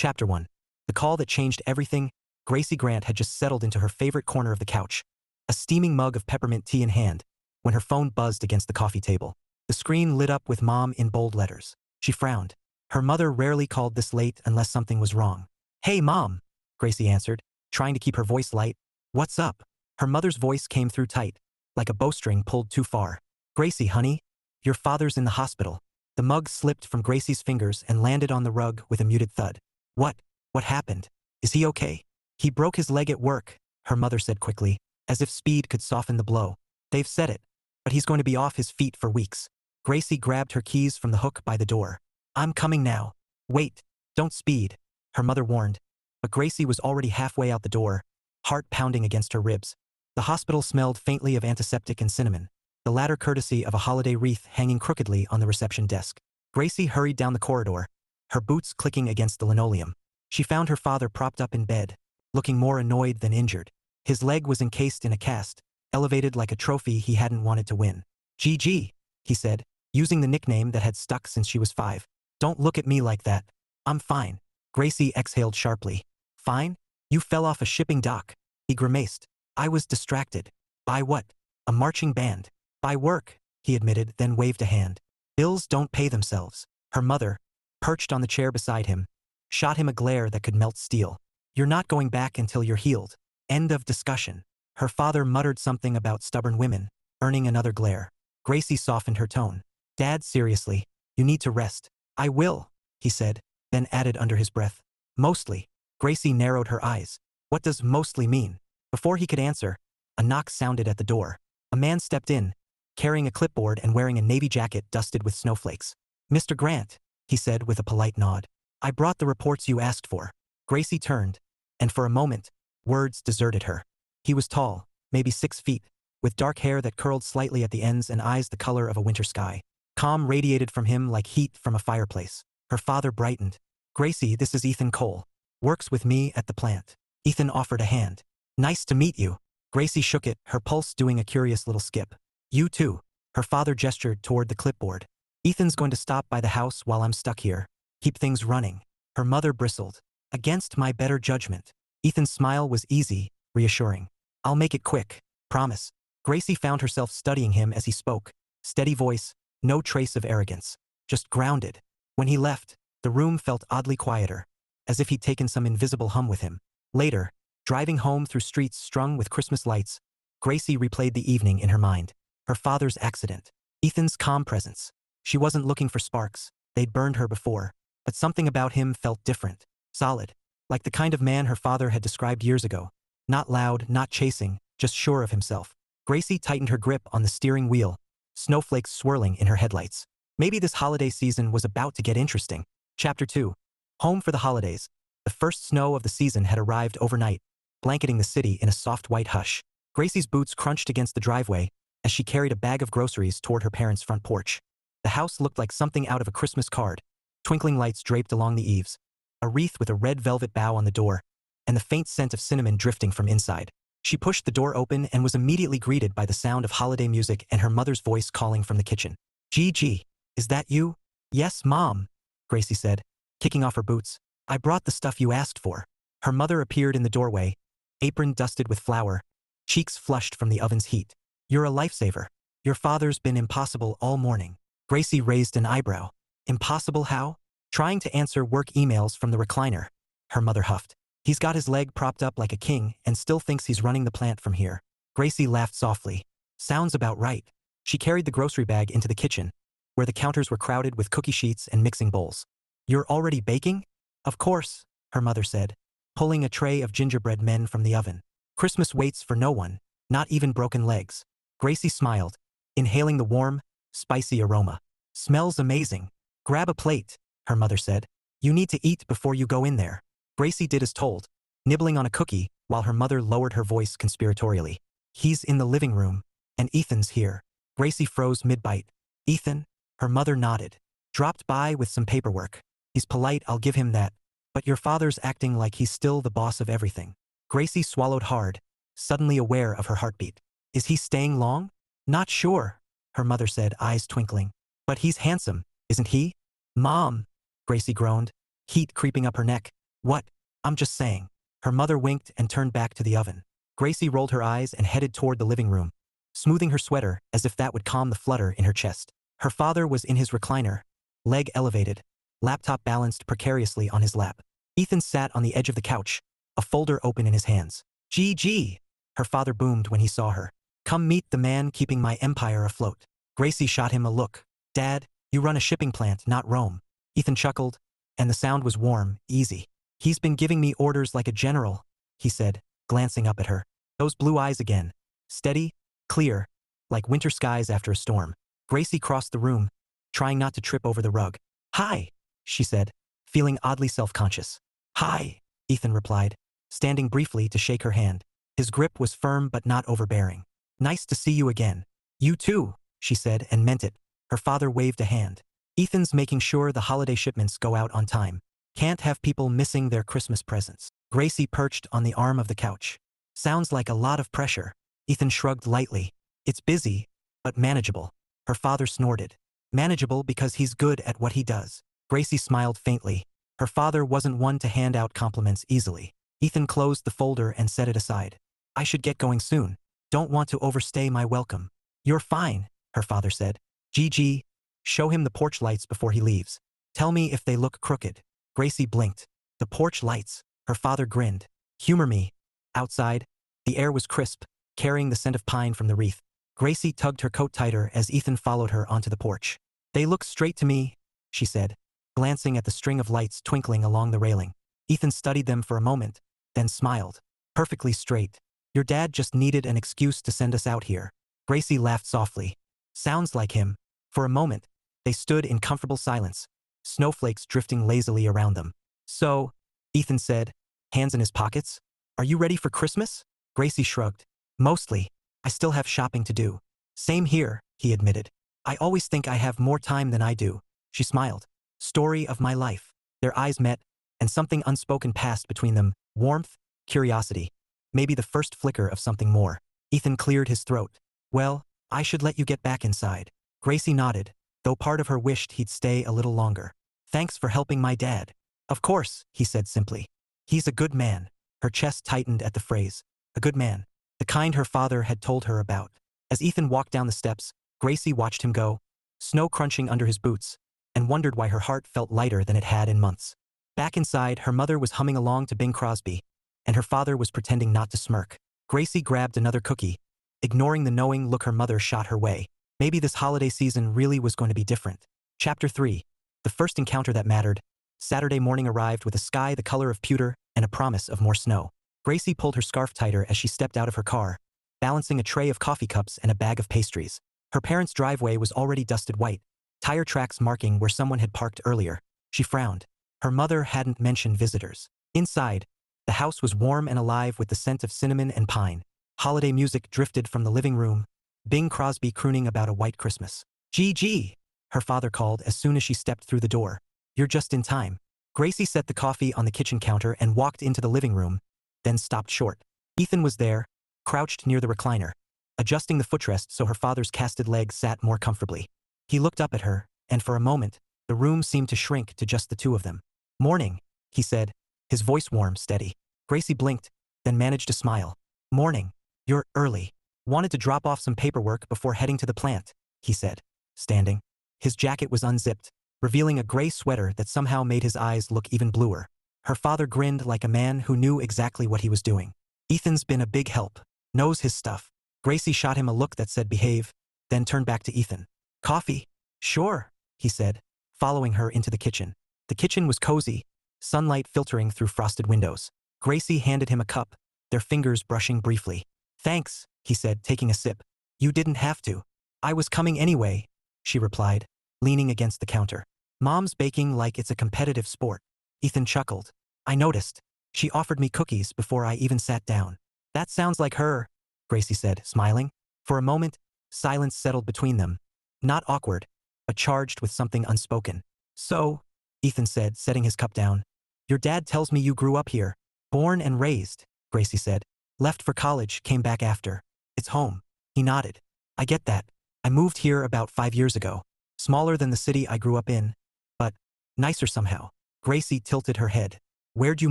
Chapter 1. The call that changed everything. Gracie Grant had just settled into her favorite corner of the couch, a steaming mug of peppermint tea in hand, when her phone buzzed against the coffee table. The screen lit up with Mom in bold letters. She frowned. Her mother rarely called this late unless something was wrong. "Hey, Mom," Gracie answered, trying to keep her voice light. "What's up?" Her mother's voice came through tight, like a bowstring pulled too far. "Gracie, honey, your father's in the hospital." The mug slipped from Gracie's fingers and landed on the rug with a muted thud. What happened? Is he okay?" "He broke his leg at work," her mother said quickly, as if speed could soften the blow. "They've said it, but he's going to be off his feet for weeks." Gracie grabbed her keys from the hook by the door. "I'm coming now." "Wait, don't speed," her mother warned, but Gracie was already halfway out the door, heart pounding against her ribs. The hospital smelled faintly of antiseptic and cinnamon, the latter courtesy of a holiday wreath hanging crookedly on the reception desk. Gracie hurried down the corridor, her boots clicking against the linoleum. She found her father propped up in bed, looking more annoyed than injured. His leg was encased in a cast, elevated like a trophy he hadn't wanted to win. "GG," he said, using the nickname that had stuck since she was 5. "Don't look at me like that. I'm fine." Gracie exhaled sharply. "Fine? You fell off a shipping dock." He grimaced. "I was distracted." "By what?" "A marching band." "By work," he admitted, then waved a hand. "Bills don't pay themselves." Her mother, perched on the chair beside him, shot him a glare that could melt steel. "You're not going back until you're healed. End of discussion." Her father muttered something about stubborn women, earning another glare. Gracie softened her tone. "Dad, seriously, you need to rest." "I will," he said, then added under his breath. "Mostly." Gracie narrowed her eyes. "What does mostly mean?" Before he could answer, a knock sounded at the door. A man stepped in, carrying a clipboard and wearing a navy jacket dusted with snowflakes. "Mr. Grant," he said with a polite nod. "I brought the reports you asked for." Gracie turned, and for a moment, words deserted her. He was tall, maybe 6 feet, with dark hair that curled slightly at the ends and eyes the color of a winter sky. Calm radiated from him like heat from a fireplace. Her father brightened. "Gracie, this is Ethan Cole. Works with me at the plant." Ethan offered a hand. "Nice to meet you." Gracie shook it, her pulse doing a curious little skip. "You too." Her father gestured toward the clipboard. "Ethan's going to stop by the house while I'm stuck here. Keep things running." Her mother bristled. "Against my better judgment." Ethan's smile was easy, reassuring. "I'll make it quick. Promise." Gracie found herself studying him as he spoke. Steady voice, no trace of arrogance. Just grounded. When he left, the room felt oddly quieter, as if he'd taken some invisible hum with him. Later, driving home through streets strung with Christmas lights, Gracie replayed the evening in her mind. Her father's accident. Ethan's calm presence. She wasn't looking for sparks. They'd burned her before. But something about him felt different. Solid. Like the kind of man her father had described years ago. Not loud, not chasing, just sure of himself. Gracie tightened her grip on the steering wheel, snowflakes swirling in her headlights. Maybe this holiday season was about to get interesting. Chapter 2. Home for the holidays. The first snow of the season had arrived overnight, blanketing the city in a soft white hush. Gracie's boots crunched against the driveway as she carried a bag of groceries toward her parents' front porch. The house looked like something out of a Christmas card. Twinkling lights draped along the eaves, a wreath with a red velvet bow on the door, and the faint scent of cinnamon drifting from inside. She pushed the door open and was immediately greeted by the sound of holiday music and her mother's voice calling from the kitchen. "Gigi, is that you?" "Yes, Mom," Gracie said, kicking off her boots. "I brought the stuff you asked for." Her mother appeared in the doorway, apron dusted with flour, cheeks flushed from the oven's heat. "You're a lifesaver. Your father's been impossible all morning." Gracie raised an eyebrow. "Impossible how?" "Trying to answer work emails from the recliner," her mother huffed. "He's got his leg propped up like a king and still thinks he's running the plant from here." Gracie laughed softly. "Sounds about right." She carried the grocery bag into the kitchen, where the counters were crowded with cookie sheets and mixing bowls. "You're already baking?" "Of course," her mother said, pulling a tray of gingerbread men from the oven. "Christmas waits for no one, not even broken legs." Gracie smiled, inhaling the warm, spicy aroma. "Smells amazing." "Grab a plate," her mother said. "You need to eat before you go in there." Gracie did as told, nibbling on a cookie while her mother lowered her voice conspiratorially. "He's in the living room, and Ethan's here." Gracie froze mid-bite. "Ethan?" Her mother nodded. "Dropped by with some paperwork. He's polite, I'll give him that. But your father's acting like he's still the boss of everything." Gracie swallowed hard, suddenly aware of her heartbeat. "Is he staying long?" "Not sure," her mother said, eyes twinkling. "But he's handsome, isn't he?" "Mom," Gracie groaned, heat creeping up her neck. What? I'm just saying. Her mother winked and turned back to the oven. Gracie rolled her eyes and headed toward the living room, smoothing her sweater as if that would calm the flutter in her chest. Her father was in his recliner, leg elevated, laptop balanced precariously on his lap. Ethan sat on the edge of the couch, a folder open in his hands. "GG," her father boomed when he saw her. "Come meet the man keeping my empire afloat." Gracie shot him a look. "Dad, you run a shipping plant, not Rome." Ethan chuckled, and the sound was warm, easy. "He's been giving me orders like a general," he said, glancing up at her. Those blue eyes again. Steady, clear, like winter skies after a storm. Gracie crossed the room, trying not to trip over the rug. "Hi," she said, feeling oddly self-conscious. "Hi," Ethan replied, standing briefly to shake her hand. His grip was firm but not overbearing. "Nice to see you again." "You too," she said, and meant it. Her father waved a hand. "Ethan's making sure the holiday shipments go out on time. Can't have people missing their Christmas presents." Gracie perched on the arm of the couch. "Sounds like a lot of pressure." Ethan shrugged lightly. "It's busy, but manageable." Her father snorted. "Manageable because he's good at what he does." Gracie smiled faintly. Her father wasn't one to hand out compliments easily. Ethan closed the folder and set it aside. "I should get going soon. Don't want to overstay my welcome." "You're fine," her father said. "GG, show him the porch lights before he leaves. Tell me if they look crooked." Gracie blinked. "The porch lights," her father grinned. "Humor me." Outside, the air was crisp, carrying the scent of pine from the wreath. Gracie tugged her coat tighter as Ethan followed her onto the porch. "They look straight to me," she said, glancing at the string of lights twinkling along the railing. Ethan studied them for a moment, then smiled. "Perfectly straight. Your dad just needed an excuse to send us out here." Gracie laughed softly. "Sounds like him." For a moment, they stood in comfortable silence, snowflakes drifting lazily around them. "So," Ethan said, hands in his pockets, "are you ready for Christmas?" Gracie shrugged. "Mostly. I still have shopping to do." "Same here," he admitted. "I always think I have more time than I do." She smiled. "Story of my life." Their eyes met, and something unspoken passed between them. Warmth, curiosity, maybe the first flicker of something more. Ethan cleared his throat. "Well, I should let you get back inside." Gracie nodded, though part of her wished he'd stay a little longer. "Thanks for helping my dad." "Of course," he said simply. "He's a good man." Her chest tightened at the phrase. A good man. The kind her father had told her about. As Ethan walked down the steps, Gracie watched him go, snow crunching under his boots, and wondered why her heart felt lighter than it had in months. Back inside, her mother was humming along to Bing Crosby, and her father was pretending not to smirk. Gracie grabbed another cookie, ignoring the knowing look her mother shot her way. Maybe this holiday season really was going to be different. Chapter 3. The first encounter that mattered. Saturday morning arrived with a sky the color of pewter and a promise of more snow. Gracie pulled her scarf tighter as she stepped out of her car, balancing a tray of coffee cups and a bag of pastries. Her parents' driveway was already dusted white, tire tracks marking where someone had parked earlier. She frowned. Her mother hadn't mentioned visitors. Inside, the house was warm and alive with the scent of cinnamon and pine. Holiday music drifted from the living room, Bing Crosby crooning about a white Christmas. "GG," her father called as soon as she stepped through the door. "You're just in time." Gracie set the coffee on the kitchen counter and walked into the living room, then stopped short. Ethan was there, crouched near the recliner, adjusting the footrest so her father's casted legs sat more comfortably. He looked up at her, and for a moment, the room seemed to shrink to just the two of them. "Morning," he said, his voice warm, steady. Gracie blinked, then managed to smile. "Morning. You're early." "Wanted to drop off some paperwork before heading to the plant," he said, standing. His jacket was unzipped, revealing a gray sweater that somehow made his eyes look even bluer. Her father grinned like a man who knew exactly what he was doing. "Ethan's been a big help. Knows his stuff." Gracie shot him a look that said behave, then turned back to Ethan. "Coffee?" "Sure," he said, following her into the kitchen. The kitchen was cozy, sunlight filtering through frosted windows. Gracie handed him a cup, their fingers brushing briefly. "Thanks," he said, taking a sip. "You didn't have to." "I was coming anyway," she replied, leaning against the counter. "Mom's baking like it's a competitive sport." Ethan chuckled. "I noticed. She offered me cookies before I even sat down." "That sounds like her," Gracie said, smiling. For a moment, silence settled between them. Not awkward, but charged with something unspoken. "So," Ethan said, setting his cup down, "your dad tells me you grew up here." "Born and raised," Gracie said. "Left for college, came back after. It's home." He nodded. "I get that. I moved here about 5 years ago. Smaller than the city I grew up in, but nicer somehow." Gracie tilted her head. Where'd you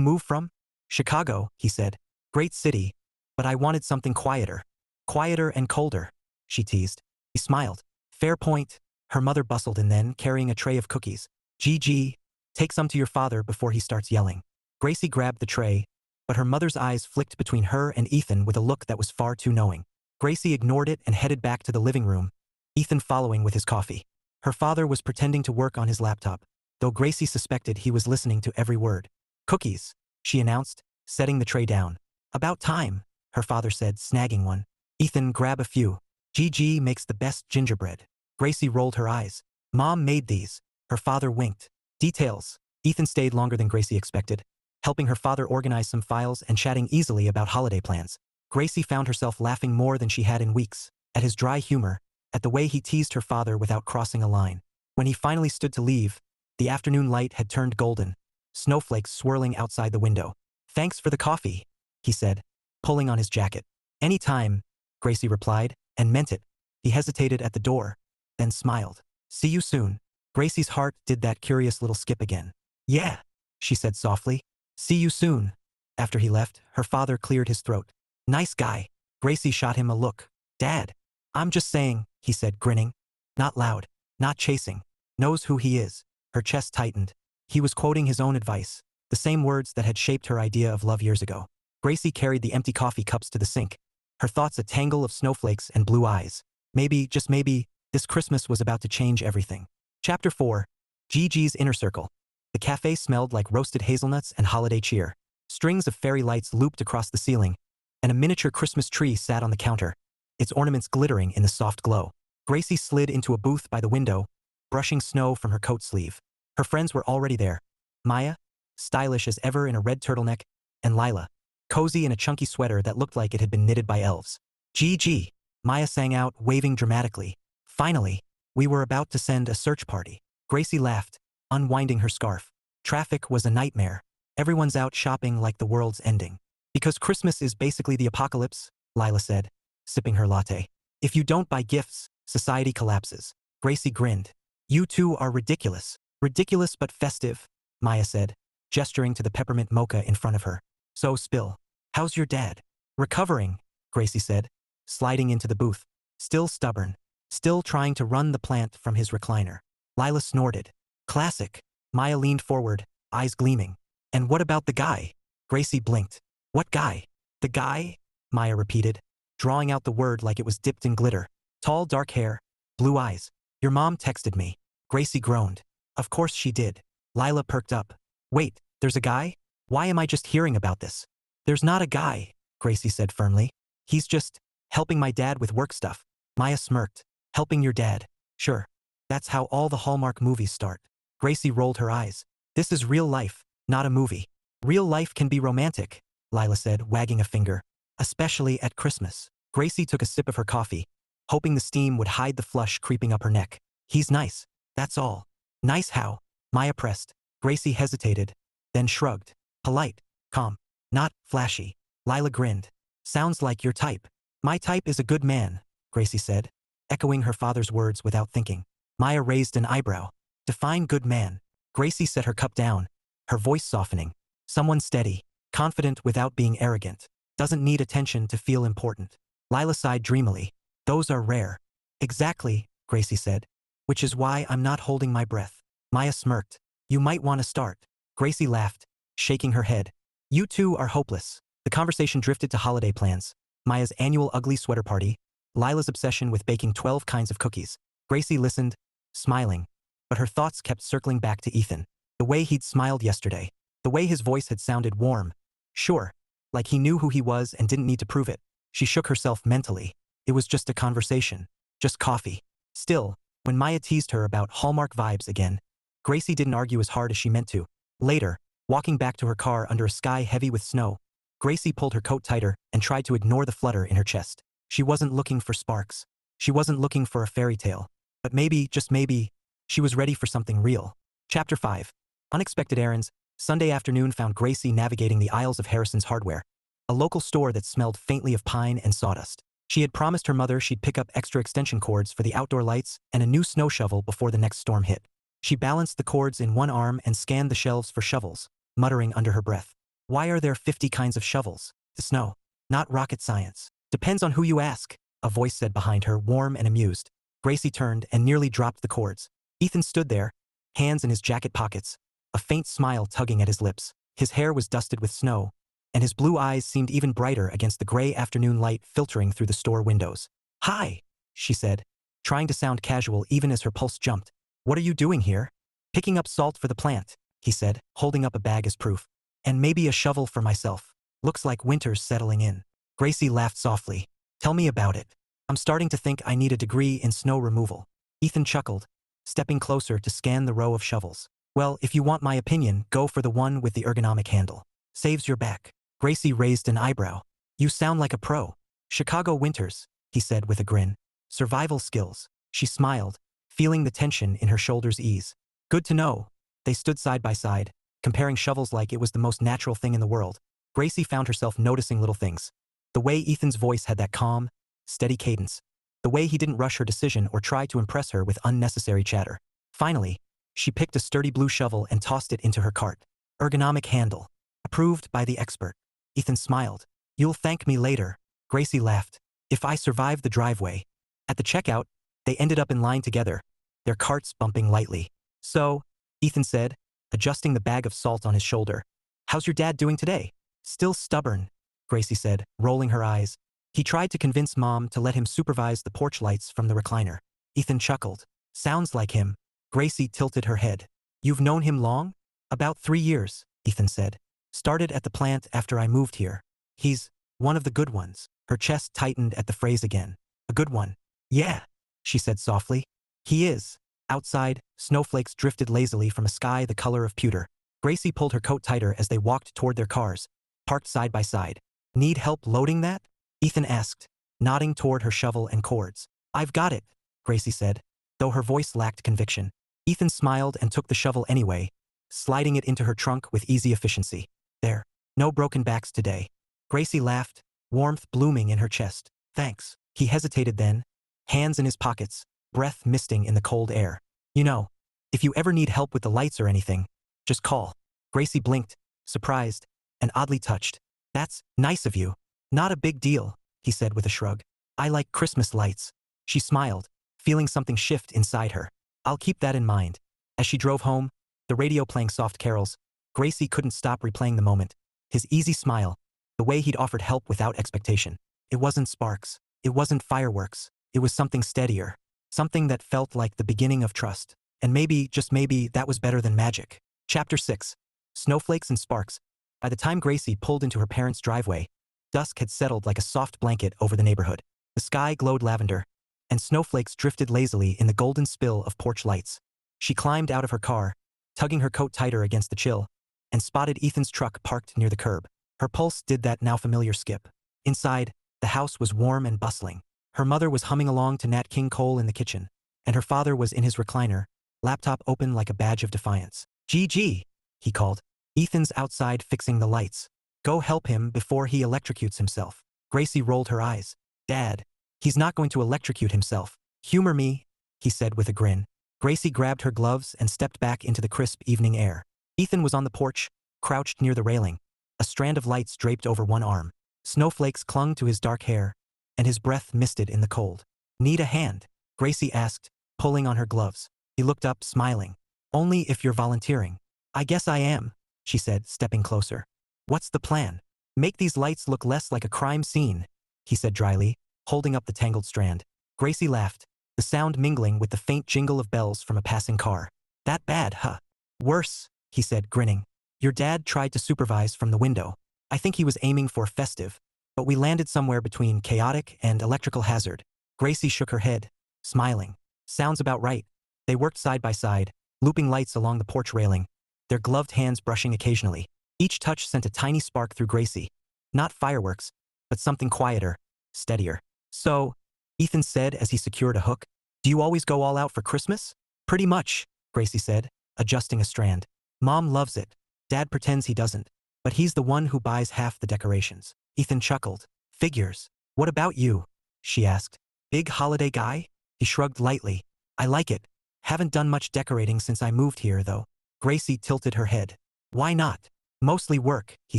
move from? Chicago, he said. Great city. But I wanted something quieter. Quieter and colder, she teased. He smiled. Fair point. Her mother bustled in then, carrying a tray of cookies. Gigi, take some to your father before he starts yelling. Gracie grabbed the tray, but her mother's eyes flicked between her and Ethan with a look that was far too knowing. Gracie ignored it and headed back to the living room, Ethan following with his coffee. Her father was pretending to work on his laptop, though Gracie suspected he was listening to every word. Cookies, she announced, setting the tray down. About time, her father said, snagging one. Ethan, grab a few. Gigi makes the best gingerbread. Gracie rolled her eyes. Mom made these. Her father winked. Details. Ethan stayed longer than Gracie expected, helping her father organize some files and chatting easily about holiday plans. Gracie found herself laughing more than she had in weeks, at his dry humor, at the way he teased her father without crossing a line. When he finally stood to leave, the afternoon light had turned golden, snowflakes swirling outside the window. Thanks for the coffee, he said, pulling on his jacket. Any time, Gracie replied, and meant it. He hesitated at the door, then smiled. See you soon. Gracie's heart did that curious little skip again. Yeah, she said softly. See you soon. After he left, her father cleared his throat. Nice guy. Gracie shot him a look. Dad. I'm just saying, he said, grinning. Not loud, not chasing. Knows who he is. Her chest tightened. He was quoting his own advice, the same words that had shaped her idea of love years ago. Gracie carried the empty coffee cups to the sink, her thoughts a tangle of snowflakes and blue eyes. Maybe, just maybe, this Christmas was about to change everything. Chapter 4. Gigi's Inner Circle. The cafe smelled like roasted hazelnuts and holiday cheer. Strings of fairy lights looped across the ceiling, and a miniature Christmas tree sat on the counter, its ornaments glittering in the soft glow. Gracie slid into a booth by the window, brushing snow from her coat sleeve. Her friends were already there. Maya, stylish as ever in a red turtleneck, and Lila, cozy in a chunky sweater that looked like it had been knitted by elves. Gigi, Maya sang out, waving dramatically. Finally, we were about to send a search party. Gracie laughed, unwinding her scarf. Traffic was a nightmare. Everyone's out shopping like the world's ending. Because Christmas is basically the apocalypse, Lila said, sipping her latte. If you don't buy gifts, society collapses. Gracie grinned. You two are ridiculous. Ridiculous but festive, Maya said, gesturing to the peppermint mocha in front of her. So spill. How's your dad? Recovering, Gracie said, sliding into the booth. Still stubborn. Still trying to run the plant from his recliner. Lila snorted. Classic. Maya leaned forward, eyes gleaming. And what about the guy? Gracie blinked. What guy? The guy? Maya repeated, drawing out the word like it was dipped in glitter. Tall dark hair, blue eyes. Your mom texted me. Gracie groaned. Of course she did. Lila perked up. Wait, there's a guy? Why am I just hearing about this? There's not a guy, Gracie said firmly. He's just helping my dad with work stuff. Maya smirked. Helping your dad. Sure. That's how all the Hallmark movies start. Gracie rolled her eyes. This is real life, not a movie. Real life can be romantic, Lila said, wagging a finger. Especially at Christmas. Gracie took a sip of her coffee, hoping the steam would hide the flush creeping up her neck. He's nice. That's all. Nice how? Maya pressed. Gracie hesitated, then shrugged. Polite, calm, not flashy. Lila grinned. Sounds like your type. My type is a good man, Gracie said, echoing her father's words without thinking. Maya raised an eyebrow. Define good man. Gracie set her cup down, her voice softening. Someone steady, confident without being arrogant. Doesn't need attention to feel important. Lila sighed dreamily. Those are rare. Exactly, Gracie said. Which is why I'm not holding my breath. Maya smirked. You might want to start. Gracie laughed, shaking her head. You two are hopeless. The conversation drifted to holiday plans. Maya's annual ugly sweater party. Lila's obsession with baking 12 kinds of cookies. Gracie listened, smiling, but her thoughts kept circling back to Ethan. The way he'd smiled yesterday. The way his voice had sounded warm. Sure, like he knew who he was and didn't need to prove it. She shook herself mentally. It was just a conversation. Just coffee. Still, when Maya teased her about Hallmark vibes again, Gracie didn't argue as hard as she meant to. Later, walking back to her car under a sky heavy with snow, Gracie pulled her coat tighter and tried to ignore the flutter in her chest. She wasn't looking for sparks. She wasn't looking for a fairy tale. But maybe, just maybe, she was ready for something real. Chapter 5. Unexpected errands. Sunday afternoon found Gracie navigating the aisles of Harrison's Hardware, a local store that smelled faintly of pine and sawdust. She had promised her mother she'd pick up extra extension cords for the outdoor lights and a new snow shovel before the next storm hit. She balanced the cords in one arm and scanned the shelves for shovels. muttering under her breath. Why are there 50 kinds of shovels? The snow. Not rocket science. Depends on who you ask, a voice said behind her, warm and amused. Gracie turned and nearly dropped the cords. Ethan stood there, hands in his jacket pockets, a faint smile tugging at his lips. His hair was dusted with snow, and his blue eyes seemed even brighter against the gray afternoon light filtering through the store windows. Hi, she said, trying to sound casual even as her pulse jumped. What are you doing here? Picking up salt for the plant, he said, holding up a bag as proof. And maybe a shovel for myself. Looks like winter's settling in. Gracie laughed softly. Tell me about it. I'm starting to think I need a degree in snow removal. Ethan chuckled, stepping closer to scan the row of shovels. Well, if you want my opinion, go for the one with the ergonomic handle. Saves your back. Gracie raised an eyebrow. You sound like a pro. Chicago winters, he said with a grin. Survival skills. She smiled, feeling the tension in her shoulders ease. Good to know. They stood side by side, comparing shovels like it was the most natural thing in the world. Gracie found herself noticing little things. The way Ethan's voice had that calm, steady cadence. The way he didn't rush her decision or try to impress her with unnecessary chatter. Finally, she picked a sturdy blue shovel and tossed it into her cart. Ergonomic handle. Approved by the expert. Ethan smiled. You'll thank me later. Gracie laughed. If I survive the driveway. At the checkout, they ended up in line together, their carts bumping lightly. So, Ethan said, adjusting the bag of salt on his shoulder. How's your dad doing today? Still stubborn, Gracie said, rolling her eyes. He tried to convince Mom to let him supervise the porch lights from the recliner. Ethan chuckled. Sounds like him. Gracie tilted her head. You've known him long? About 3 years, Ethan said. Started at the plant after I moved here. He's one of the good ones. Her chest tightened at the phrase again. A good one. Yeah, she said softly. He is. Outside, snowflakes drifted lazily from a sky the color of pewter. Gracie pulled her coat tighter as they walked toward their cars, parked side by side. Need help loading that? Ethan asked, nodding toward her shovel and cords. I've got it, Gracie said, though her voice lacked conviction. Ethan smiled and took the shovel anyway, sliding it into her trunk with easy efficiency. There. No broken backs today. Gracie laughed, warmth blooming in her chest. Thanks. He hesitated then, hands in his pockets, breath misting in the cold air. You know, if you ever need help with the lights or anything, just call. Gracie blinked, surprised, and oddly touched. That's nice of you. Not a big deal, he said with a shrug. I like Christmas lights. She smiled, feeling something shift inside her. I'll keep that in mind. As she drove home, the radio playing soft carols, Gracie couldn't stop replaying the moment. His easy smile, the way he'd offered help without expectation. It wasn't sparks. It wasn't fireworks. It was something steadier. Something that felt like the beginning of trust. And maybe, just maybe, that was better than magic. Chapter 6. Snowflakes and Sparks. By the time Gracie pulled into her parents' driveway, dusk had settled like a soft blanket over the neighborhood. The sky glowed lavender, and snowflakes drifted lazily in the golden spill of porch lights. She climbed out of her car, tugging her coat tighter against the chill, and spotted Ethan's truck parked near the curb. Her pulse did that now familiar skip. Inside, the house was warm and bustling. Her mother was humming along to Nat King Cole in the kitchen, and her father was in his recliner, laptop open like a badge of defiance. Gigi, he called. Ethan's outside fixing the lights. Go help him before he electrocutes himself. Gracie rolled her eyes. Dad, he's not going to electrocute himself. Humor me, he said with a grin. Gracie grabbed her gloves and stepped back into the crisp evening air. Ethan was on the porch, crouched near the railing, a strand of lights draped over one arm. Snowflakes clung to his dark hair, and his breath misted in the cold. Need a hand? Gracie asked, pulling on her gloves. He looked up, smiling. Only if you're volunteering. I guess I am, she said, stepping closer. What's the plan? Make these lights look less like a crime scene, he said dryly, holding up the tangled strand. Gracie laughed, the sound mingling with the faint jingle of bells from a passing car. That bad, huh? Worse, he said, grinning. Your dad tried to supervise from the window. I think he was aiming for festive, but we landed somewhere between chaotic and electrical hazard. Gracie shook her head, smiling. Sounds about right. They worked side by side, looping lights along the porch railing, their gloved hands brushing occasionally. Each touch sent a tiny spark through Gracie. Not fireworks, but something quieter, steadier. So, Ethan said as he secured a hook, do you always go all out for Christmas? Pretty much, Gracie said, adjusting a strand. Mom loves it. Dad pretends he doesn't, but he's the one who buys half the decorations. Ethan chuckled. Figures. What about you? She asked. Big holiday guy? He shrugged lightly. I like it. Haven't done much decorating since I moved here, though. Gracie tilted her head. Why not? Mostly work, he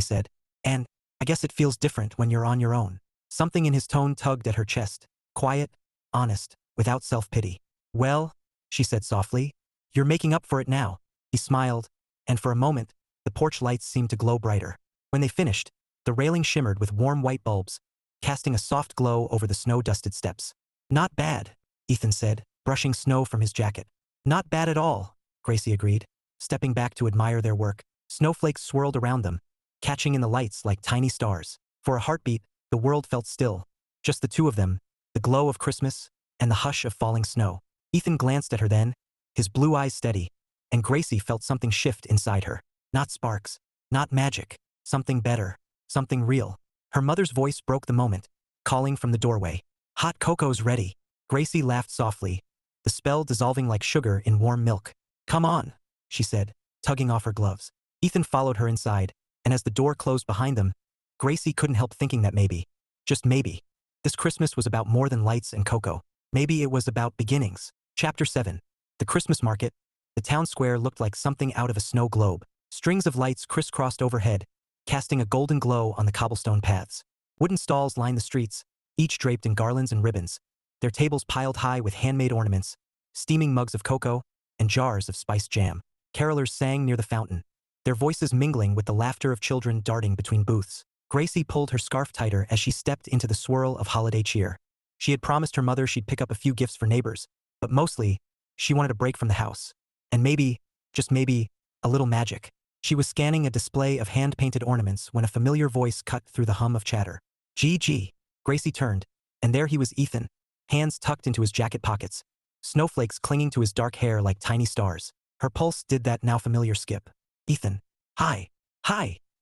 said. And I guess it feels different when you're on your own. Something in his tone tugged at her chest. Quiet, honest, without self-pity. Well, she said softly, you're making up for it now. He smiled, and for a moment, the porch lights seemed to glow brighter. When they finished, the railing shimmered with warm white bulbs, casting a soft glow over the snow-dusted steps. Not bad, Ethan said, brushing snow from his jacket. Not bad at all, Gracie agreed, stepping back to admire their work. Snowflakes swirled around them, catching in the lights like tiny stars. For a heartbeat, the world felt still. Just the two of them, the glow of Christmas, and the hush of falling snow. Ethan glanced at her then, his blue eyes steady, and Gracie felt something shift inside her. Not sparks, not magic, something better, something real. Her mother's voice broke the moment, calling from the doorway. Hot cocoa's ready. Gracie laughed softly, the spell dissolving like sugar in warm milk. Come on, she said, tugging off her gloves. Ethan followed her inside, and as the door closed behind them, Gracie couldn't help thinking that maybe, just maybe, this Christmas was about more than lights and cocoa. Maybe it was about beginnings. Chapter 7. The Christmas market. The town square looked like something out of a snow globe. Strings of lights crisscrossed overhead, casting a golden glow on the cobblestone paths. Wooden stalls lined the streets, each draped in garlands and ribbons, their tables piled high with handmade ornaments, steaming mugs of cocoa, and jars of spiced jam. Carolers sang near the fountain, their voices mingling with the laughter of children darting between booths. Gracie pulled her scarf tighter as she stepped into the swirl of holiday cheer. She had promised her mother she'd pick up a few gifts for neighbors, but mostly, she wanted a break from the house. And maybe, just maybe, a little magic. She was scanning a display of hand-painted ornaments when a familiar voice cut through the hum of chatter. Gee. Gracie turned, and there he was, Ethan, hands tucked into his jacket pockets, snowflakes clinging to his dark hair like tiny stars. Her pulse did that now familiar skip. Ethan. Hi,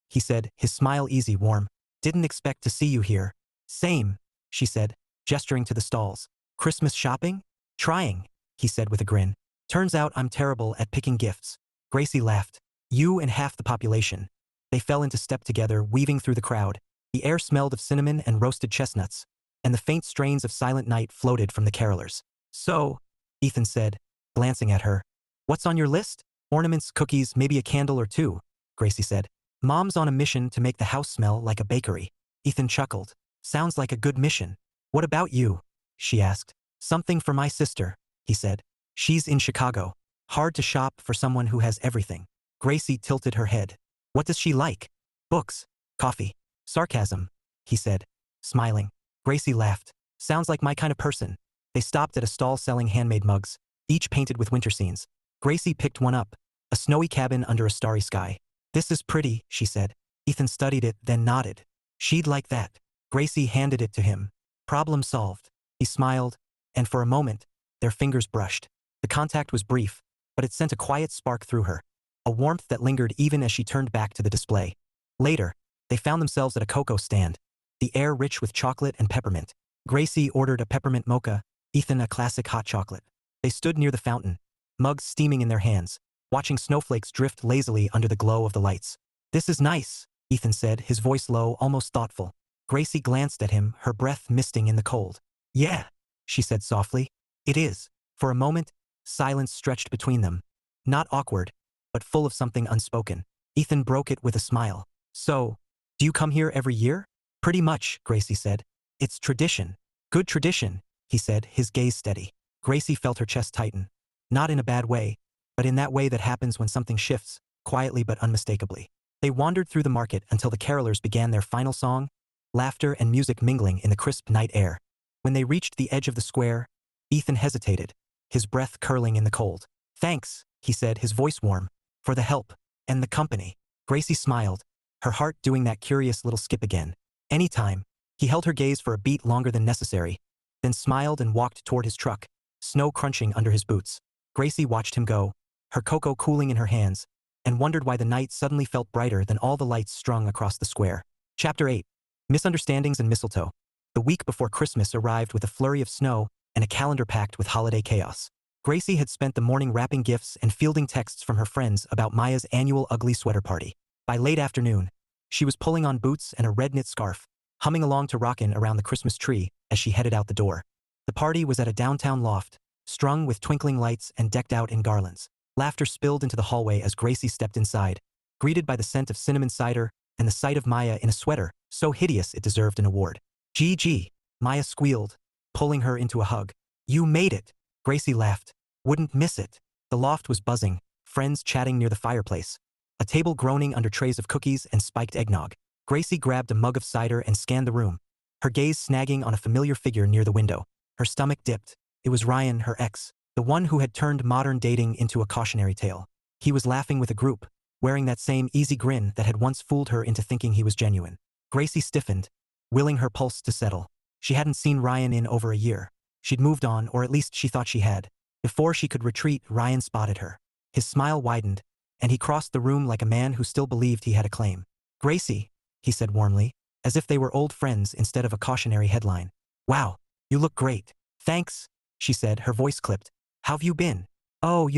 he said, his smile easy, warm. Didn't expect to see you here. Same, she said, gesturing to the stalls. Christmas shopping? Trying, he said with a grin. Turns out I'm terrible at picking gifts. Gracie laughed. You and half the population. They fell into step together, weaving through the crowd. The air smelled of cinnamon and roasted chestnuts, and the faint strains of Silent Night floated from the carolers. So, Ethan said, glancing at her. What's on your list? Ornaments, cookies, maybe a candle or two, Gracie said. Mom's on a mission to make the house smell like a bakery. Ethan chuckled. Sounds like a good mission. What about you? She asked. Something for my sister, he said. She's in Chicago. Hard to shop for someone who has everything. Gracie tilted her head. What does she like? Books, coffee, sarcasm, he said, smiling. Gracie laughed. Sounds like my kind of person. They stopped at a stall selling handmade mugs, each painted with winter scenes. Gracie picked one up, a snowy cabin under a starry sky. This is pretty, she said. Ethan studied it, then nodded. She'd like that. Gracie handed it to him. Problem solved. He smiled, and for a moment, their fingers brushed. The contact was brief, but it sent a quiet spark through her, a warmth that lingered even as she turned back to the display. Later, they found themselves at a cocoa stand, the air rich with chocolate and peppermint. Gracie ordered a peppermint mocha, Ethan a classic hot chocolate. They stood near the fountain, mugs steaming in their hands, watching snowflakes drift lazily under the glow of the lights. This is nice, Ethan said, his voice low, almost thoughtful. Gracie glanced at him, her breath misting in the cold. Yeah, she said softly. It is. For a moment, silence stretched between them. Not awkward, but full of something unspoken. Ethan broke it with a smile. So, do you come here every year? Pretty much, Gracie said. It's tradition. Good tradition, he said, his gaze steady. Gracie felt her chest tighten. Not in a bad way, but in that way that happens when something shifts, quietly but unmistakably. They wandered through the market until the carolers began their final song, laughter and music mingling in the crisp night air. When they reached the edge of the square, Ethan hesitated, his breath curling in the cold. Thanks, he said, his voice warm, for the help and the company. Gracie smiled, her heart doing that curious little skip again. Anytime. He held her gaze for a beat longer than necessary, then smiled and walked toward his truck, snow crunching under his boots. Gracie watched him go, her cocoa cooling in her hands, and wondered why the night suddenly felt brighter than all the lights strung across the square. Chapter 8. Misunderstandings and mistletoe. The week before Christmas arrived with a flurry of snow and a calendar packed with holiday chaos. Gracie had spent the morning wrapping gifts and fielding texts from her friends about Maya's annual ugly sweater party. By late afternoon, she was pulling on boots and a red knit scarf, humming along to Rockin' Around the Christmas Tree as she headed out the door. The party was at a downtown loft, strung with twinkling lights and decked out in garlands. Laughter spilled into the hallway as Gracie stepped inside, greeted by the scent of cinnamon cider and the sight of Maya in a sweater, so hideous it deserved an award. "Gee," Maya squealed, pulling her into a hug. "You made it." Gracie laughed. "Wouldn't miss it." The loft was buzzing, friends chatting near the fireplace, a table groaning under trays of cookies and spiked eggnog. Gracie grabbed a mug of cider and scanned the room, her gaze snagging on a familiar figure near the window. Her stomach dipped. It was Ryan, her ex, the one who had turned modern dating into a cautionary tale. He was laughing with a group, wearing that same easy grin that had once fooled her into thinking he was genuine. Gracie stiffened, willing her pulse to settle. She hadn't seen Ryan in over a year. She'd moved on, or at least she thought she had. Before she could retreat, Ryan spotted her. His smile widened, and he crossed the room like a man who still believed he had a claim. "Gracie," he said warmly, as if they were old friends instead of a cautionary headline. "Wow, you look great." "Thanks," she said, her voice clipped. "How've you been?" "Oh,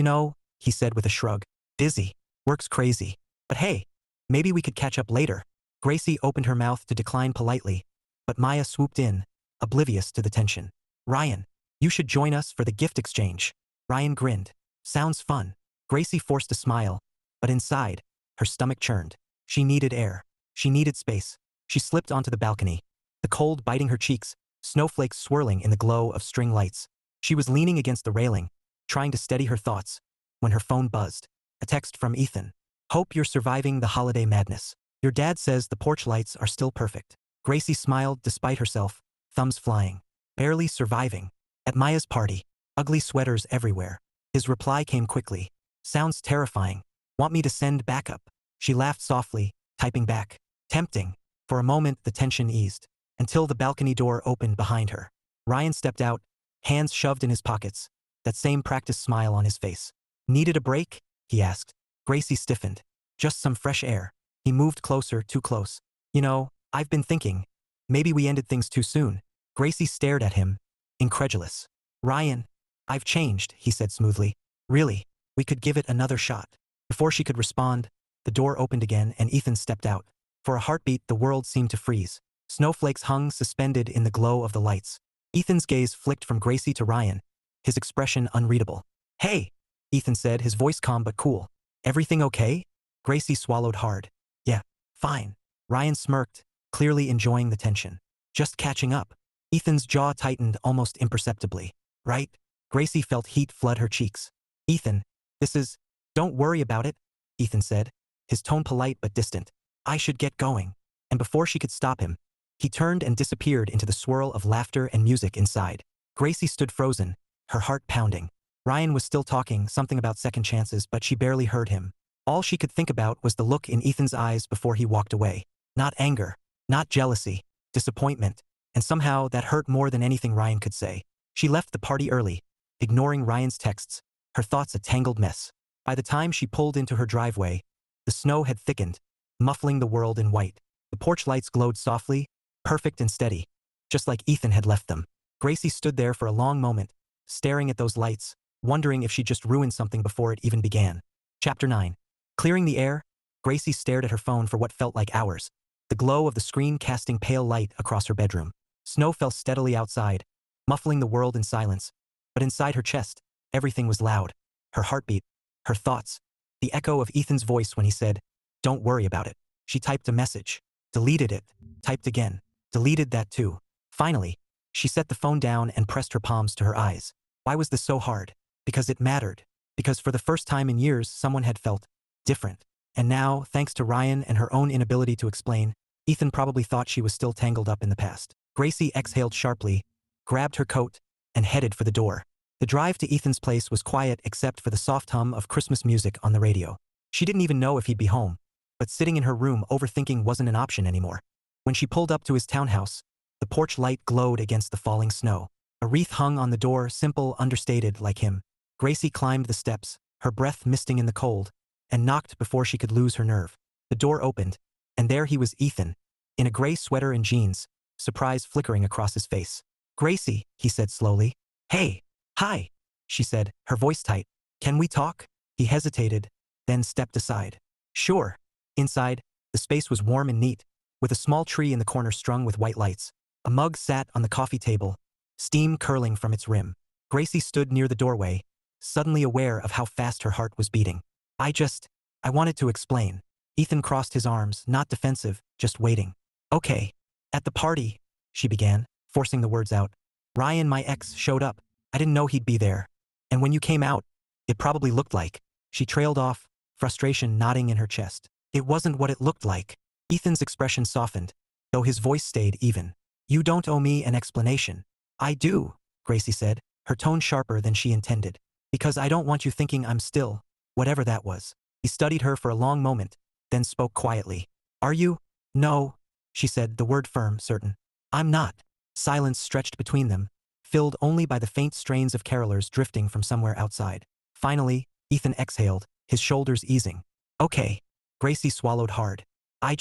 he said with a shrug. "Busy. Work's crazy. But hey, maybe we could catch up later." Gracie opened her mouth to decline politely, but Maya swooped in, oblivious to the tension. "Ryan, you should join us for the gift exchange." Ryan grinned. "Sounds fun." Gracie forced a smile, but inside, her stomach churned. She needed air. She needed space. She slipped onto the balcony, the cold biting her cheeks, snowflakes swirling in the glow of string lights. She was leaning against the railing, trying to steady her thoughts, when her phone buzzed. A text from Ethan. "Hope you're surviving the holiday madness. Your dad says the porch lights are still perfect." Gracie smiled despite herself, thumbs flying. Barely surviving. At Maya's party, ugly sweaters everywhere. His reply came quickly. "Sounds terrifying. Want me to send backup?" She laughed softly, typing back. Tempting. For a moment the tension eased, until the balcony door opened behind her. Ryan stepped out, hands shoved in his pockets, that same practiced smile on his face. "Needed a break?" he asked. Gracie stiffened. "Just some fresh air." He moved closer, too close. I've been thinking. Maybe we ended things too soon." Gracie stared at him, incredulous. "Ryan, I've changed," he said smoothly. "Really, we could give it another shot." Before she could respond, the door opened again and Ethan stepped out. For a heartbeat, the world seemed to freeze. Snowflakes hung suspended in the glow of the lights. Ethan's gaze flicked from Gracie to Ryan, his expression unreadable. "Hey," Ethan said, his voice calm but cool. "Everything okay?" Gracie swallowed hard. "Yeah, fine." Ryan smirked, clearly enjoying the tension. "Just catching up." Ethan's jaw tightened almost imperceptibly. "Right?" Gracie felt heat flood her cheeks. "Ethan, this is—" "Don't worry about it," Ethan said, his tone polite but distant. "I should get going." And before she could stop him, he turned and disappeared into the swirl of laughter and music inside. Gracie stood frozen, her heart pounding. Ryan was still talking, something about second chances, but she barely heard him. All she could think about was the look in Ethan's eyes before he walked away. Not anger, not jealousy, disappointment, and somehow that hurt more than anything Ryan could say. She left the party early, ignoring Ryan's texts, her thoughts a tangled mess. By the time she pulled into her driveway, the snow had thickened, muffling the world in white. The porch lights glowed softly, perfect and steady, just like Ethan had left them. Gracie stood there for a long moment, staring at those lights, wondering if she'd just ruined something before it even began. Chapter 9. Clearing the air, Gracie stared at her phone for what felt like hours, the glow of the screen casting pale light across her bedroom. Snow fell steadily outside, muffling the world in silence, but inside her chest, everything was loud. Her heartbeat, her thoughts, the echo of Ethan's voice when he said, "Don't worry about it." She typed a message, deleted it, typed again, deleted that too. Finally, she set the phone down and pressed her palms to her eyes. Why was this so hard? Because it mattered. Because for the first time in years, someone had felt different. And now, thanks to Ryan and her own inability to explain, Ethan probably thought she was still tangled up in the past. Gracie exhaled sharply, grabbed her coat, and headed for the door. The drive to Ethan's place was quiet except for the soft hum of Christmas music on the radio. She didn't even know if he'd be home, but sitting in her room overthinking wasn't an option anymore. When she pulled up to his townhouse, the porch light glowed against the falling snow. A wreath hung on the door, simple, understated, like him. Gracie climbed the steps, her breath misting in the cold, and knocked before she could lose her nerve. The door opened, and there he was, Ethan, in a gray sweater and jeans, surprise flickering across his face. "Gracie," he said slowly. "Hey." "Hi," she said, her voice tight. "Can we talk?" He hesitated, then stepped aside. "Sure." Inside, the space was warm and neat, with a small tree in the corner strung with white lights. A mug sat on the coffee table, steam curling from its rim. Gracie stood near the doorway, suddenly aware of how fast her heart was beating. I wanted to explain." Ethan crossed his arms, not defensive, just waiting. Okay. At the party, she began, forcing the words out. Ryan, my ex, showed up. I didn't know he'd be there. And when you came out, it probably looked like. She trailed off, frustration knotting in her chest. It wasn't what it looked like. Ethan's expression softened, though his voice stayed even. You don't owe me an explanation. I do, Gracie said, her tone sharper than she intended. Because I don't want you thinking I'm still, whatever that was. He studied her for a long moment, then spoke quietly. Are you? No, she said, the word firm, certain. I'm not. Silence stretched between them, filled only by the faint strains of carolers drifting from somewhere outside. Finally, Ethan exhaled, his shoulders easing. Okay. Gracie swallowed hard. I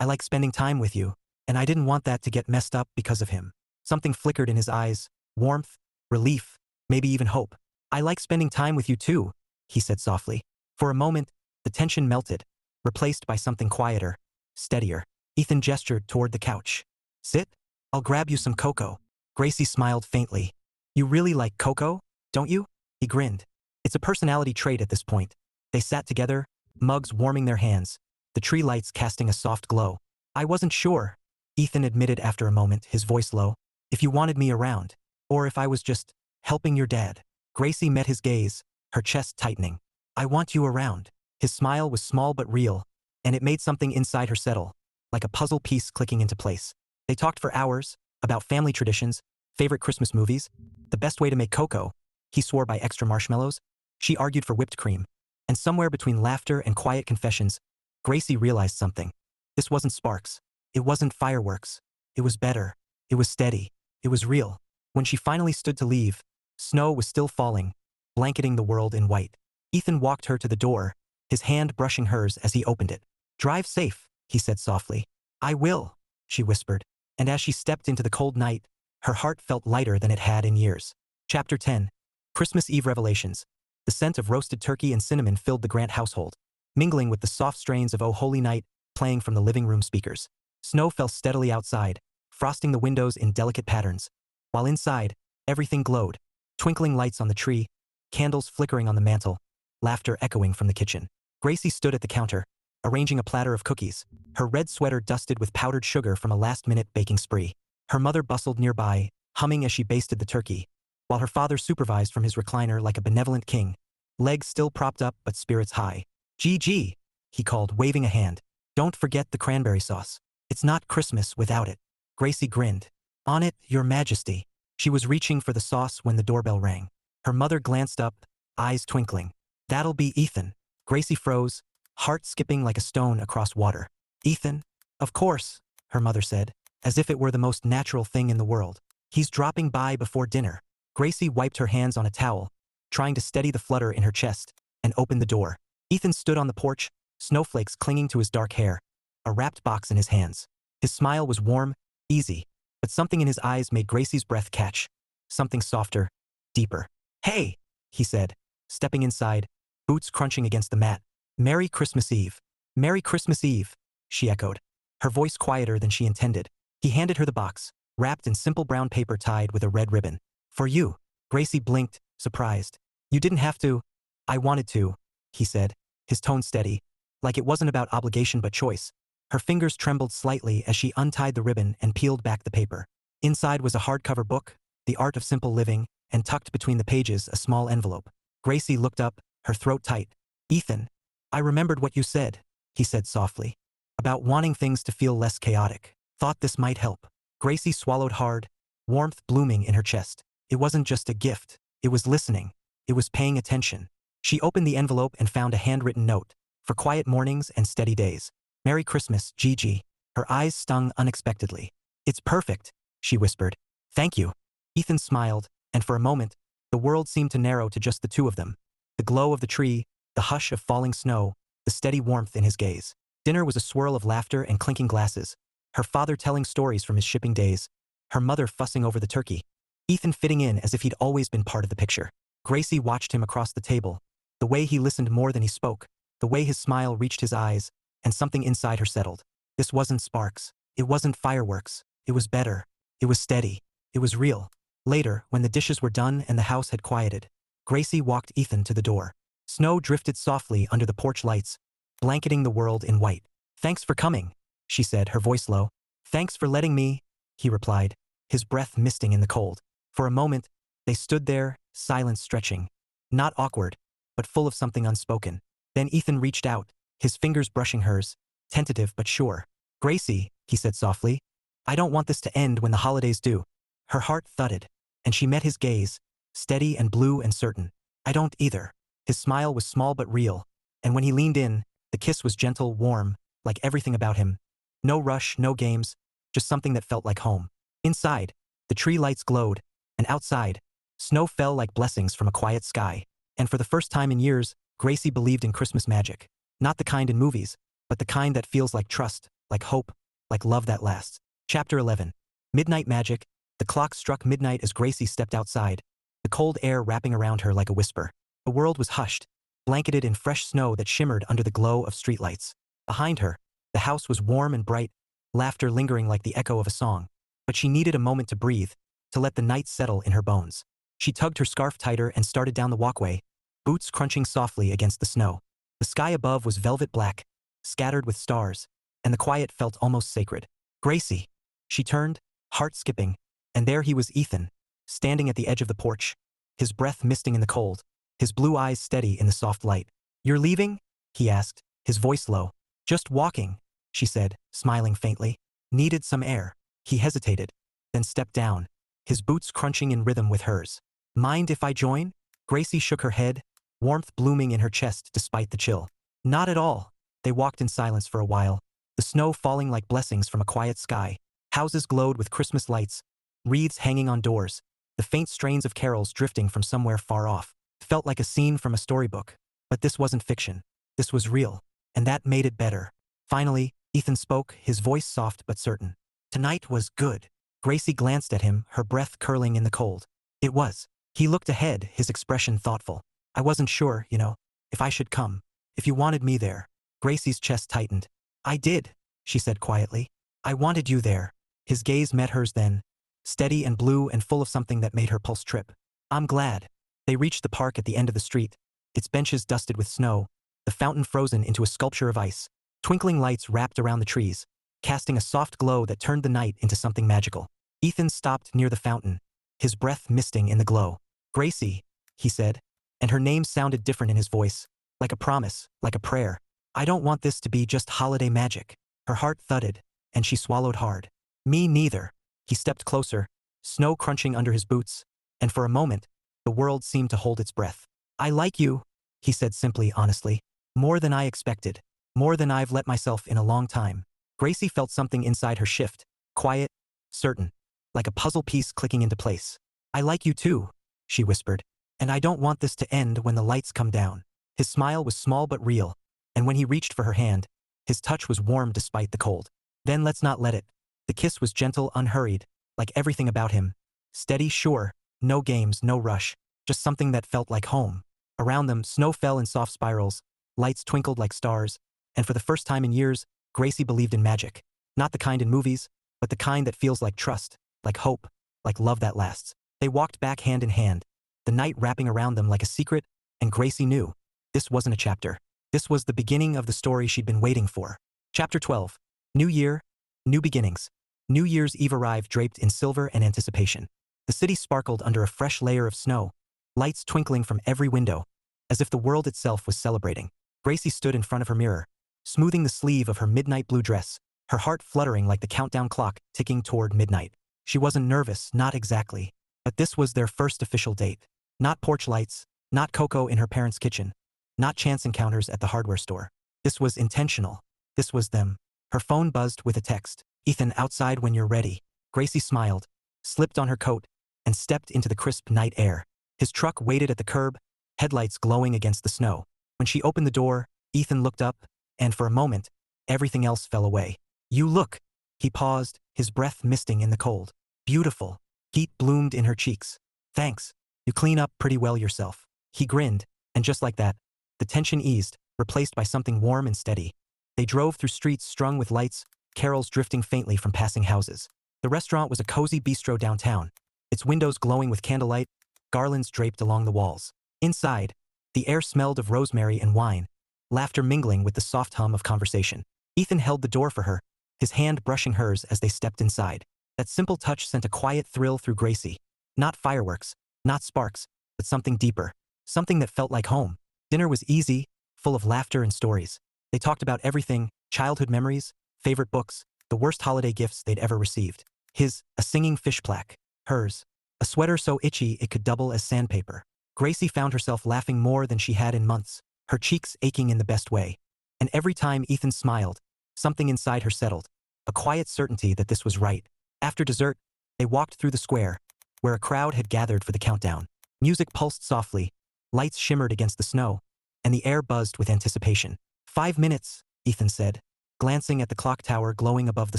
like spending time with you, and I didn't want that to get messed up because of him. Something flickered in his eyes, warmth, relief, maybe even hope. I like spending time with you too, he said softly. For a moment, the tension melted, replaced by something quieter, steadier. Ethan gestured toward the couch. Sit? I'll grab you some cocoa. Gracie smiled faintly. You really like cocoa, don't you? He grinned. It's a personality trait at this point. They sat together, mugs warming their hands, the tree lights casting a soft glow. I wasn't sure, Ethan admitted after a moment, his voice low, if you wanted me around, or if I was just helping your dad. Gracie met his gaze, her chest tightening. I want you around. His smile was small but real, and it made something inside her settle, like a puzzle piece clicking into place. They talked for hours, about family traditions, favorite Christmas movies, the best way to make cocoa. He swore by extra marshmallows. She argued for whipped cream. And somewhere between laughter and quiet confessions, Gracie realized something. This wasn't sparks. It wasn't fireworks. It was better. It was steady. It was real. When she finally stood to leave, snow was still falling, blanketing the world in white. Ethan walked her to the door, his hand brushing hers as he opened it. Drive safe, he said softly. I will, she whispered. And as she stepped into the cold night, her heart felt lighter than it had in years. Chapter 10. Christmas Eve Revelations. The scent of roasted turkey and cinnamon filled the Grant household, mingling with the soft strains of Oh Holy Night playing from the living room speakers. Snow fell steadily outside, frosting the windows in delicate patterns, while inside, everything glowed, twinkling lights on the tree, candles flickering on the mantel, laughter echoing from the kitchen. Gracie stood at the counter, arranging a platter of cookies, her red sweater dusted with powdered sugar from a last-minute baking spree. Her mother bustled nearby, humming as she basted the turkey, while her father supervised from his recliner like a benevolent king, legs still propped up but spirits high. Gee, he called, waving a hand. Don't forget the cranberry sauce. It's not Christmas without it. Gracie grinned. On it, Your Majesty. She was reaching for the sauce when the doorbell rang. Her mother glanced up, eyes twinkling. That'll be Ethan. Gracie froze, heart skipping like a stone across water. Ethan? Of course, her mother said, as if it were the most natural thing in the world. He's dropping by before dinner. Gracie wiped her hands on a towel, trying to steady the flutter in her chest, and opened the door. Ethan stood on the porch, snowflakes clinging to his dark hair, a wrapped box in his hands. His smile was warm, easy, but something in his eyes made Gracie's breath catch. Something softer, deeper. Hey, he said, stepping inside, boots crunching against the mat. Merry Christmas Eve. Merry Christmas Eve, she echoed, her voice quieter than she intended. He handed her the box, wrapped in simple brown paper tied with a red ribbon. For you. Gracie blinked, surprised. You didn't have to. I wanted to, he said, his tone steady, like it wasn't about obligation but choice. Her fingers trembled slightly as she untied the ribbon and peeled back the paper. Inside was a hardcover book, The Art of Simple Living, and tucked between the pages a small envelope. Gracie looked up, her throat tight. Ethan, I remembered what you said, he said softly, about wanting things to feel less chaotic. Thought this might help. Gracie swallowed hard, warmth blooming in her chest. It wasn't just a gift. It was listening. It was paying attention. She opened the envelope and found a handwritten note. For quiet mornings and steady days. Merry Christmas, Gigi. Her eyes stung unexpectedly. It's perfect, she whispered. Thank you. Ethan smiled, and for a moment, the world seemed to narrow to just the two of them. The glow of the tree, the hush of falling snow, the steady warmth in his gaze. Dinner was a swirl of laughter and clinking glasses. Her father telling stories from his shipping days. Her mother fussing over the turkey. Ethan fitting in as if he'd always been part of the picture. Gracie watched him across the table, the way he listened more than he spoke, the way his smile reached his eyes, and something inside her settled. This wasn't sparks. It wasn't fireworks. It was better. It was steady. It was real. Later, when the dishes were done and the house had quieted, Gracie walked Ethan to the door. Snow drifted softly under the porch lights, blanketing the world in white. "Thanks for coming," she said, her voice low. "Thanks for letting me," he replied, his breath misting in the cold. For a moment, they stood there, silence stretching. Not awkward, but full of something unspoken. Then Ethan reached out, his fingers brushing hers, tentative but sure. "Gracie," he said softly, "I don't want this to end when the holidays do." Her heart thudded, and she met his gaze, steady and blue and certain. "I don't either." His smile was small but real, and when he leaned in, the kiss was gentle, warm, like everything about him. No rush, no games, just something that felt like home. Inside, the tree lights glowed, and outside, snow fell like blessings from a quiet sky. And for the first time in years, Gracie believed in Christmas magic. Not the kind in movies, but the kind that feels like trust, like hope, like love that lasts. Chapter 11. Midnight Magic. The clock struck midnight as Gracie stepped outside, the cold air wrapping around her like a whisper. The world was hushed, blanketed in fresh snow that shimmered under the glow of streetlights. Behind her, the house was warm and bright, laughter lingering like the echo of a song. But she needed a moment to breathe, to let the night settle in her bones. She tugged her scarf tighter and started down the walkway, boots crunching softly against the snow. The sky above was velvet black, scattered with stars, and the quiet felt almost sacred. "Gracie." She turned, heart skipping, and there he was, Ethan, standing at the edge of the porch, his breath misting in the cold, his blue eyes steady in the soft light. "You're leaving?" he asked, his voice low. "Just walking," she said, smiling faintly. "Needed some air." He hesitated, then stepped down, his boots crunching in rhythm with hers. "Mind if I join?" Gracie shook her head, warmth blooming in her chest despite the chill. "Not at all." They walked in silence for a while, the snow falling like blessings from a quiet sky. Houses glowed with Christmas lights, wreaths hanging on doors, the faint strains of carols drifting from somewhere far off. It felt like a scene from a storybook. But this wasn't fiction. This was real, and that made it better. Finally, Ethan spoke, his voice soft but certain. "Tonight was good." Gracie glanced at him, her breath curling in the cold. "It was." He looked ahead, his expression thoughtful. "I wasn't sure, if I should come. If you wanted me there." Gracie's chest tightened. "I did," she said quietly. "I wanted you there." His gaze met hers then, steady and blue and full of something that made her pulse trip. "I'm glad." They reached the park at the end of the street, its benches dusted with snow, the fountain frozen into a sculpture of ice. Twinkling lights wrapped around the trees, casting a soft glow that turned the night into something magical. Ethan stopped near the fountain, his breath misting in the glow. "Gracie," he said, and her name sounded different in his voice, like a promise, like a prayer. "I don't want this to be just holiday magic." Her heart thudded, and she swallowed hard. "Me neither." He stepped closer, snow crunching under his boots, and for a moment, the world seemed to hold its breath. "I like you," he said simply, honestly. "More than I expected. More than I've let myself in a long time." Gracie felt something inside her shift, quiet, certain, like a puzzle piece clicking into place. "I like you too," she whispered, "and I don't want this to end when the lights come down." His smile was small but real, and when he reached for her hand, his touch was warm despite the cold. "Then let's not let it." The kiss was gentle, unhurried, like everything about him. Steady, sure, no games, no rush, just something that felt like home. Around them, snow fell in soft spirals, lights twinkled like stars, and for the first time in years, Gracie believed in magic. Not the kind in movies, but the kind that feels like trust, like hope, like love that lasts. They walked back hand in hand, the night wrapping around them like a secret, and Gracie knew. This wasn't a chapter. This was the beginning of the story she'd been waiting for. Chapter 12. New Year, New Beginnings. New Year's Eve arrived draped in silver and anticipation. The city sparkled under a fresh layer of snow, lights twinkling from every window, as if the world itself was celebrating. Gracie stood in front of her mirror, smoothing the sleeve of her midnight blue dress, her heart fluttering like the countdown clock ticking toward midnight. She wasn't nervous, not exactly. But this was their first official date. Not porch lights, not Coco in her parents' kitchen, not chance encounters at the hardware store. This was intentional. This was them. Her phone buzzed with a text. "Ethan, outside when you're ready." Gracie smiled, slipped on her coat, and stepped into the crisp night air. His truck waited at the curb, headlights glowing against the snow. When she opened the door, Ethan looked up, and for a moment, everything else fell away. "You look." He paused, his breath misting in the cold. "Beautiful." Heat bloomed in her cheeks. "Thanks. You clean up pretty well yourself." He grinned, and just like that, the tension eased, replaced by something warm and steady. They drove through streets strung with lights, carols drifting faintly from passing houses. The restaurant was a cozy bistro downtown, its windows glowing with candlelight, garlands draped along the walls. Inside, the air smelled of rosemary and wine, laughter mingling with the soft hum of conversation. Ethan held the door for her, his hand brushing hers as they stepped inside. That simple touch sent a quiet thrill through Gracie. Not fireworks, not sparks, but something deeper. Something that felt like home. Dinner was easy, full of laughter and stories. They talked about everything, childhood memories, favorite books, the worst holiday gifts they'd ever received. His, a singing fish plaque. Hers, a sweater so itchy it could double as sandpaper. Gracie found herself laughing more than she had in months, her cheeks aching in the best way. And every time Ethan smiled, something inside her settled, a quiet certainty that this was right. After dessert, they walked through the square, where a crowd had gathered for the countdown. Music pulsed softly, lights shimmered against the snow, and the air buzzed with anticipation. 5 minutes, Ethan said, glancing at the clock tower glowing above the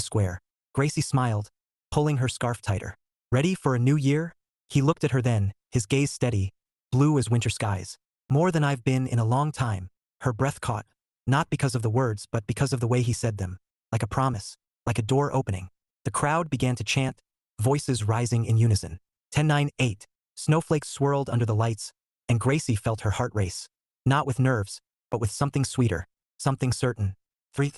square. Gracie smiled, pulling her scarf tighter. Ready for a new year? He looked at her then, his gaze steady, blue as winter skies. More than I've been in a long time. Her breath caught, not because of the words but because of the way he said them, like a promise, like a door opening. The crowd began to chant, voices rising in unison. 10, 9, 8. Snowflakes swirled under the lights, and Gracie felt her heart race. Not with nerves, but with something sweeter, something certain. 3.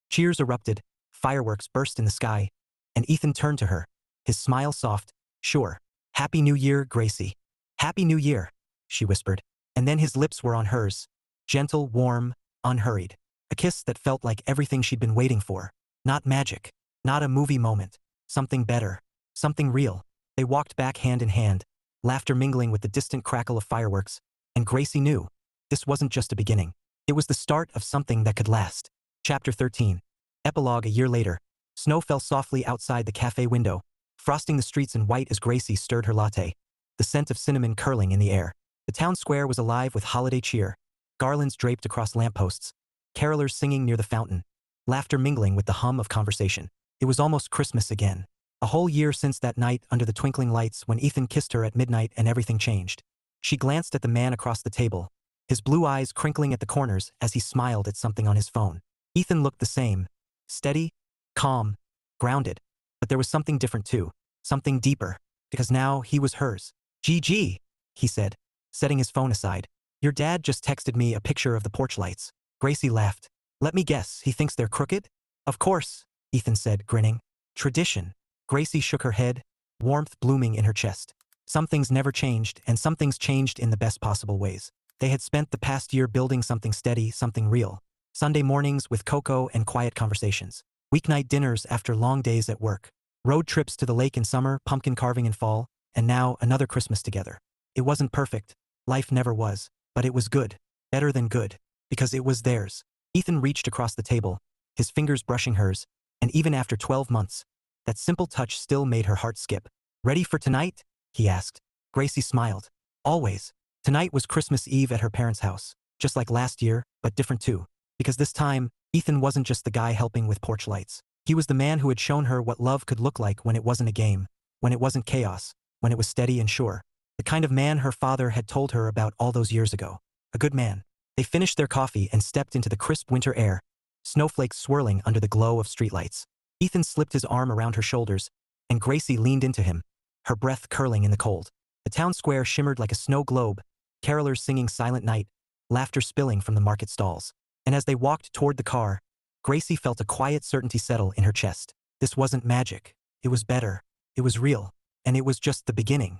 Cheers erupted, fireworks burst in the sky, and Ethan turned to her, his smile soft. Sure. Happy New Year, Gracie. Happy New Year, she whispered. And then his lips were on hers. Gentle, warm, unhurried. A kiss that felt like everything she'd been waiting for. Not magic. Not a movie moment. Something better. Something real. They walked back hand in hand, laughter mingling with the distant crackle of fireworks, and Gracie knew. This wasn't just a beginning. It was the start of something that could last. Chapter 13. Epilogue. A year later. Snow fell softly outside the cafe window, frosting the streets in white as Gracie stirred her latte, the scent of cinnamon curling in the air. The town square was alive with holiday cheer, garlands draped across lampposts, carolers singing near the fountain, laughter mingling with the hum of conversation. It was almost Christmas again. A whole year since that night under the twinkling lights when Ethan kissed her at midnight and everything changed. She glanced at the man across the table, his blue eyes crinkling at the corners as he smiled at something on his phone. Ethan looked the same, steady, calm, grounded. But there was something different too, something deeper, because now he was hers. GG, he said, setting his phone aside. Your dad just texted me a picture of the porch lights. Gracie laughed. Let me guess, he thinks they're crooked? Of course, Ethan said, grinning. Tradition. Gracie shook her head, warmth blooming in her chest. Some things never changed, and some things changed in the best possible ways. They had spent the past year building something steady, something real. Sunday mornings with cocoa and quiet conversations. Weeknight dinners after long days at work. Road trips to the lake in summer, pumpkin carving in fall, and now another Christmas together. It wasn't perfect. Life never was. But it was good. Better than good. Because it was theirs. Ethan reached across the table, his fingers brushing hers, and even after 12 months, that simple touch still made her heart skip. Ready for tonight? He asked. Gracie smiled. Always. Tonight was Christmas Eve at her parents' house. Just like last year, but different too. Because this time, Ethan wasn't just the guy helping with porch lights. He was the man who had shown her what love could look like when it wasn't a game, when it wasn't chaos, when it was steady and sure. The kind of man her father had told her about all those years ago. A good man. They finished their coffee and stepped into the crisp winter air, snowflakes swirling under the glow of streetlights. Ethan slipped his arm around her shoulders, and Gracie leaned into him, her breath curling in the cold. The town square shimmered like a snow globe, carolers singing Silent Night, laughter spilling from the market stalls. And as they walked toward the car, Gracie felt a quiet certainty settle in her chest. This wasn't magic. It was better. It was real. And it was just the beginning.